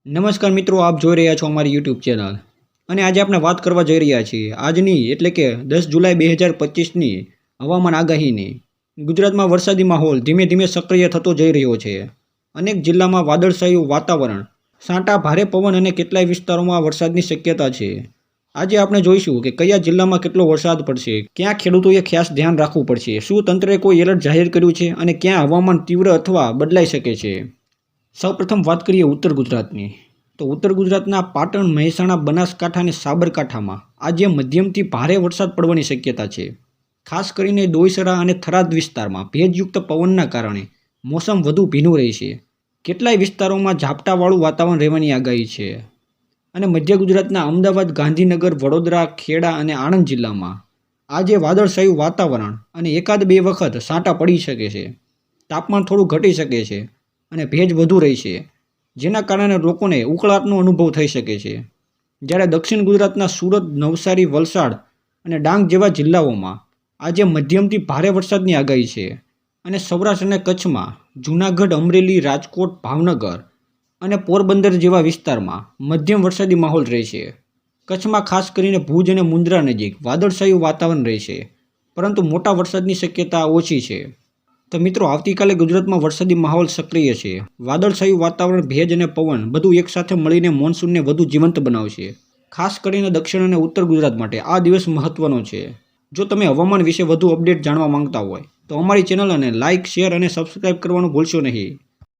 નમસ્કાર મિત્રો, આપ જોઈ રહ્યા છો અમારી યુટ્યુબ ચેનલ અને આજે આપણે વાત કરવા જઈ રહ્યા છીએ આજની એટલે કે 10 જુલાઈ 2025ની હવામાન આગાહીની। ગુજરાતમાં વરસાદી માહોલ ધીમે ધીમે સક્રિય થતો જઈ રહ્યો છે। અનેક જિલ્લામાં વાદળછાયું વાતાવરણ, છાંટા, ભારે પવન અને કેટલાય વિસ્તારોમાં વરસાદની શક્યતા છે। આજે આપણે જોઈશું કે કયા જિલ્લામાં કેટલો વરસાદ પડશે, ક્યાં ખેડૂતોએ ખાસ ધ્યાન રાખવું પડશે, શું તંત્રે કોઈ એલર્ટ જાહેર કર્યું છે અને ક્યાં હવામાન તીવ્ર અથવા બદલાઈ શકે છે। સૌપ્રથમ વાત કરીએ ઉત્તર ગુજરાતની, તો ઉત્તર ગુજરાતના પાટણ, મહેસાણા, બનાસકાંઠા અને સાબરકાંઠામાં આજે મધ્યમથી ભારે વરસાદ પડવાની શક્યતા છે। ખાસ કરીને દોઈસરા અને થરાદ વિસ્તારમાં ભેજયુક્ત પવનના કારણે મોસમ વધુ ભીનું રહેશે। કેટલાય વિસ્તારોમાં ઝાપટાવાળું વાતાવરણ રહેવાની આગાહી છે અને મધ્ય ગુજરાતના અમદાવાદ, ગાંધીનગર, વડોદરા, ખેડા અને આણંદ જિલ્લામાં આજે વાદળછાયું વાતાવરણ અને એકાદ બે વખત છાંટા પડી શકે છે। તાપમાન થોડું ઘટી શકે છે અને ભેજ વધુ રહેશે, જેના કારણે લોકોને ઉકળાટનો અનુભવ થઈ શકે છે। જ્યારે દક્ષિણ ગુજરાતના સુરત, નવસારી, વલસાડ અને ડાંગ જેવા જિલ્લાઓમાં આજે મધ્યમથી ભારે વરસાદની આગાહી છે અને સૌરાષ્ટ્ર અને કચ્છમાં જૂનાગઢ, અમરેલી, રાજકોટ, ભાવનગર અને પોરબંદર જેવા વિસ્તારમાં મધ્યમ વરસાદી માહોલ રહેશે। કચ્છમાં ખાસ કરીને ભુજ અને મુન્દ્રા નજીક વાદળછાયું વાતાવરણ રહેશે, પરંતુ મોટા વરસાદની શક્યતા ઓછી છે। તો મિત્રો, આવતીકાલે ગુજરાતમાં વરસાદી માહોલ સક્રિય છે। વાદળછાયું વાતાવરણ, ભેજ અને પવન બધું એકસાથે મળીને મોન્સૂનને વધુ જીવંત બનાવશે। ખાસ કરીને દક્ષિણ અને ઉત્તર ગુજરાત માટે આ દિવસ મહત્વનો છે। જો તમે હવામાન વિશે વધુ અપડેટ જાણવા માંગતા હોય તો અમારી ચેનલને લાઇક, શેર અને સબસ્ક્રાઇબ કરવાનું ભૂલશો નહીં।